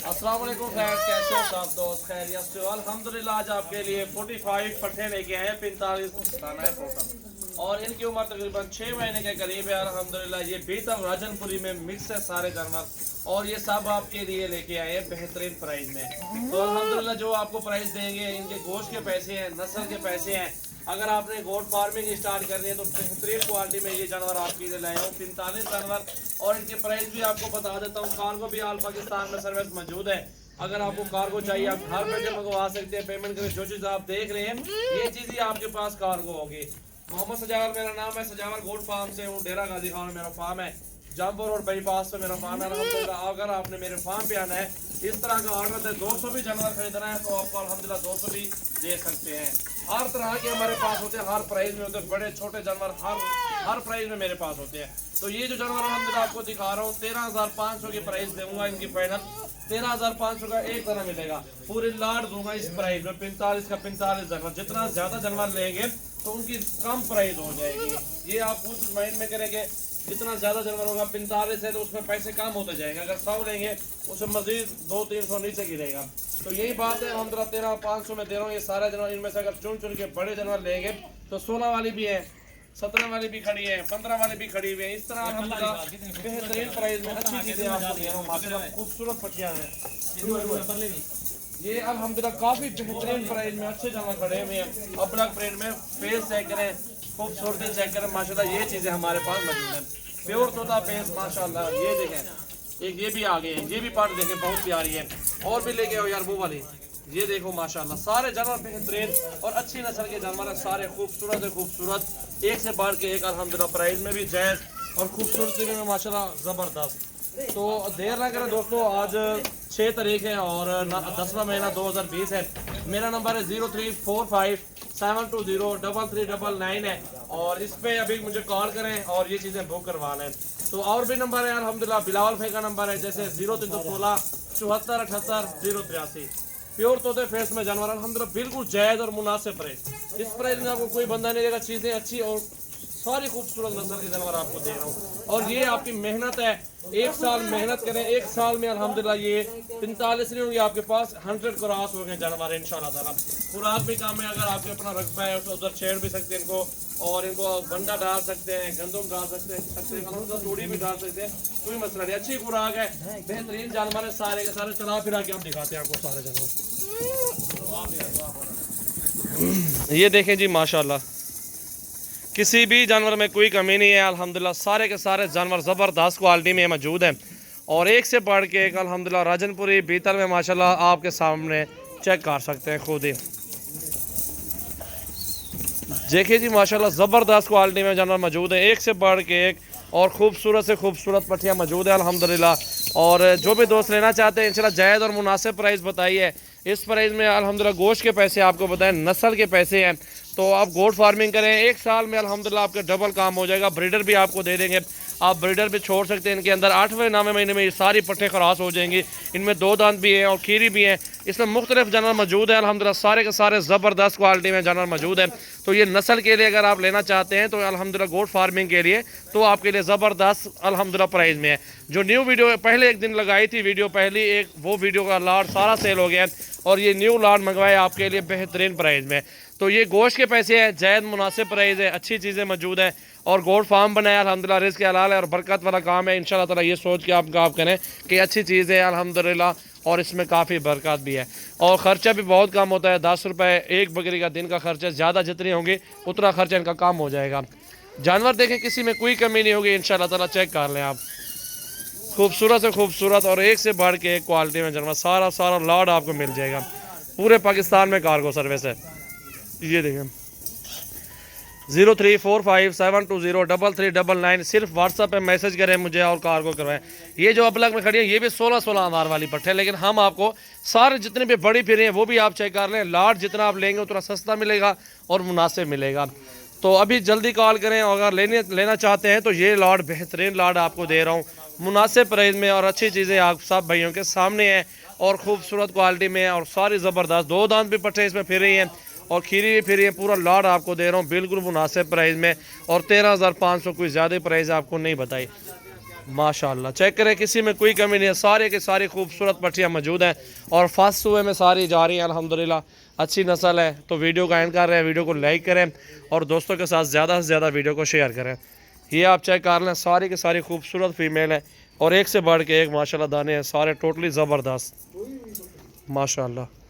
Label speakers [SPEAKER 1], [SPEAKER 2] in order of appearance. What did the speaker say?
[SPEAKER 1] अस्सलाम वालेकुम फ्रेंड्स, कैसे हो सब दोस्त? खैरियत से हो? अल्हम्दुलिल्लाह। आज आपके लिए 45 पट्ठे लेके आए हैं, 45 दाना है टोटल और इनकी उम्र तकरीबन 6 महीने के करीब है। अल्हम्दुलिल्लाह ये बीतम राजनपुरी में मिक्स है सारे जानवर और ये सब आपके लिए लेके आए हैं बेहतरीन प्राइस में। तो अल्हम्दुलिल्लाह जो आपको प्राइस देंगे इनके गोश्त के पैसे हैं, नस्ल के पैसे हैं। अगर आपने गोट फार्मिंग स्टार्ट करनी है तो बेहतरीन क्वालिटी में ये जानवर आपके लिए लाए हूँ 45 जानवर और इनके प्राइस भी आपको बता देता हूँ। कार्गो भी ऑल पाकिस्तान में सर्विस मौजूद है। अगर आपको कार्गो चाहिए आप घर बैठे मंगवा सकते हैं, पेमेंट करके। जो चीज़ आप देख रहे हैं ये चीज़ ही आपके पास कार्गो होगी। मोहम्मद सजावर मेरा नाम है, सजावर गोट फार्म से हूँ, डेरा गाजी खान मेरा फार्म है, जमपुर रोड बाईपास पे मेरा फार्म है। अगर आपने मेरे फार्म पे आना है, इस तरह का ऑर्डर है, 200 भी जानवर खरीदना है तो आपको अल्हम्दुलिल्लाह 200 भी दे सकते हैं। हर तरह के हमारे पास होते हैं, हर प्राइस में होते हैं, बड़े छोटे जानवर हर प्राइस में मेरे पास होते हैं। तो ये जो जानवर अल्हम्दुलिल्लाह आपको दिखा रहा हूँ 13,500 की प्राइस दूंगा इनकी फाइनल। 13,500 का एक तरह मिलेगा, पूरी लाट दूंगा इस प्राइस में। 45 का 45 जानवर, जितना ज्यादा जानवर लेंगे तो उनकी कम प्राइस हो जाएगी। ये आप कुछ माइंड में करेंगे, जितना ज्यादा जानवर होगा 45 है तो उसमें पैसे कम होते जाएंगे। अगर 100 लेंगे उसमें मजीद 200-300 नीचे गिरेगा। तो यही बात है, हम 13,500 में दे रहा हूँ ये सारे जानवर। इनमें से अगर चुन चुन के बड़े जानवर लेंगे तो 16 वाली भी है, 17 वाली भी खड़ी है, 15 वाली भी खड़ी हुई है। इस तरह हम बेहतरीन प्राइस में अच्छी चीजें आपको दे रहा हूँ। माशाल्लाह खूबसूरत पट्टियां हैं ये अल्हम्दुलिल्लाह, काफी बेहतरीन प्राइस में अच्छे जानवर खड़े हुए हैं। अब ब्लैक प्रिंट में फेस चेक करें, खूबसूरती चेक करें, माशाल्लाह ये चीजें हमारे पास मौजूद हैं। प्योर तोता फेस माशाल्लाह। ये देखें, एक ये भी आ गए हैं, ये भी पार्ट देखें बहुत प्यारी है। और भी लेके आओ यार वो वाली, ये देखो माशाल्लाह सारे जानवर बेहतरीन और अच्छी नस्ल के जानवर हैं, सारे खूबसूरत है खूबसूरत, एक से बढ़ के एक। अल्हम्दुलिल्लाह प्राइस में भी जायज़ और खूबसूरती में माशाल्लाह ज़बरदस्त। तो देर ना करें दोस्तों, आज 6 तारीख है और 10वां महीना 2020 है। मेरा नंबर है 0345720339 है और इस पे अभी मुझे कॉल करें और ये चीज़ें बुक करवा लें। तो और भी नंबर है अल्हम्दुलिल्लाह, बिलावल भाई का नंबर है, जैसे 0316 74 78 083। प्योर तोते फेस में जानवर अल्हम्दुलिल्लाह बिल्कुल जायज़ और मुनासिब प्राइस। इस प्राइस में आपको कोई बंदा नहीं देगा। चीज़ें अच्छी और सारी खूबसूरत नस्ल के जानवर आपको दे रहा हूँ और ये आपकी मेहनत है। एक साल मेहनत करें, एक साल में अल्हम्दुलिल्लाह ये 45 नहीं होंगे आपके पास, 100 क्रॉस हो गए जानवर इंशाल्लाह ताला। खुराक भी काम है, अगर आपके अपना रकबा है तो उधर छेड़ भी सकते हैं इनको और इनको बंडा डाल सकते हैं, गंदम डाल सकते हैं, तोड़ी भी डाल सकते हैं, कोई मसला नहीं। अच्छी खुराक है, बेहतरीन जानवर है सारे के सारे। चला फिरा के हम दिखाते हैं आपको सारे जानवर। ये देखें जी माशाल्लाह, किसी भी जानवर में कोई कमी नहीं है अल्हम्दुलिल्लाह। सारे के सारे जानवर ज़बरदस्त क्वालिटी में मौजूद हैं और एक से बढ़ के एक अल्हम्दुलिल्लाह। राजनपुरी बीतल में माशाल्लाह आपके सामने चेक कर सकते हैं खुद ही। देखिए जी माशाल्लाह ज़बरदस्त क्वालिटी में जानवर मौजूद है, एक से बढ़ के एक और खूबसूरत से खूबसूरत पट्टियाँ मौजूद है अल्हम्दुलिल्लाह। और जो भी दोस्त लेना चाहते हैं इंशाल्लाह जायज़ और मुनासिब प्राइस बताइए। इस प्राइस में अल्हम्दुलिल्लाह गोश्त के पैसे आपको बताएं, नस्ल के पैसे हैं। तो आप गोट फार्मिंग करें, एक साल में अल्हम्दुलिल्लाह आपके डबल काम हो जाएगा। ब्रीडर भी आपको दे देंगे, आप ब्रीडर भी छोड़ सकते हैं। इनके अंदर 8वें 9वें महीने में ये सारी पट्टे खरास हो जाएंगी। इनमें 2 दांत भी हैं और खीरी भी हैं। इसमें मुख्तलिफ जानवर मौजूद हैं अल्हम्दुलिल्लाह, सारे के सारे ज़बरदस्त क्वालिटी में जानवर मौजूद हैं। तो ये नस्ल के लिए अगर आप लेना चाहते हैं तो अल्हम्दुलिल्लाह गोट फार्मिंग के लिए तो आपके लिए ज़बरदस्त अल्हम्दुलिल्लाह प्राइस में है। जो न्यू वीडियो पहले एक दिन लगाई थी वीडियो पहली एक, वो वीडियो का लाट सारा सेल हो गया और ये न्यू लाट मंगवाए आपके लिए बेहतरीन प्राइस में। तो ये गोश्त के पैसे हैं, जायज़ मुनासिब प्राइस है, अच्छी चीज़ें मौजूद हैं और गोट फार्म बनाया अल्हम्दुलिल्लाह, रिज़्क़ हलाल है और बरकत वाला काम है इंशाल्लाह ताला। ये सोच के आप करें कि अच्छी चीज़ है अल्हम्दुलिल्लाह और इसमें काफ़ी बरकत भी है और ख़र्चा भी बहुत कम होता है। 10 रुपये एक बकरी का दिन का खर्चा, ज़्यादा जितनी होंगी उतना खर्चा इनका कम हो जाएगा। जानवर देखें, किसी में कोई कमी नहीं होगी इंशाल्लाह ताला। चेक कर लें आप, खूबसूरत से खूबसूरत और एक से बढ़ के एक क्वालिटी में जानवर सारा लॉट आपको मिल जाएगा। पूरे पाकिस्तान में कार्गो सर्विस है। ये देखें 0345720339, सिर्फ व्हाट्सएप पे मैसेज करें मुझे और कार्गो करवाएं। ये जो अबलग में खड़ी है ये भी 16 हज़ार वाली पट्टे है, लेकिन हम आपको सारे जितने भी बड़ी फिर हैं वो भी आप चेक कर लें। लाट जितना आप लेंगे उतना सस्ता मिलेगा और मुनासिब मिलेगा। तो अभी जल्दी कॉल करें और अगर लेना चाहते हैं तो ये लाट बेहतरीन लाट आपको दे रहा हूँ मुनासिब प्राइस में और अच्छी चीज़ें आप सब भाइयों के सामने हैं और खूबसूरत क्वालिटी में और सारी ज़बरदस्त। 2 दांत भी पट्टे इसमें फिर रही हैं और खीरी भी फिर ये पूरा लाट आपको दे रहा हूँ बिल्कुल मुनासिब प्राइस में और 13,500 कोई ज़्यादा प्राइस आपको नहीं बताई। माशाल्लाह चेक करें, किसी में कोई कमी नहीं है, सारे के सारी खूबसूरत पट्टियाँ मौजूद हैं और फर्स्ट हुए में सारी जा रही हैं अल्हम्दुलिल्लाह। अच्छी नस्ल है। तो वीडियो का एंड कर रहे हैं, वीडियो को लाइक करें और दोस्तों के साथ ज़्यादा से ज़्यादा वीडियो को शेयर करें। ये आप चेक कर लें, सारी के सारी खूबसूरत फीमेल है और एक से बढ़ के एक माशाल्लाह दाने हैं, सारे टोटली ज़बरदस्त माशाल्लाह।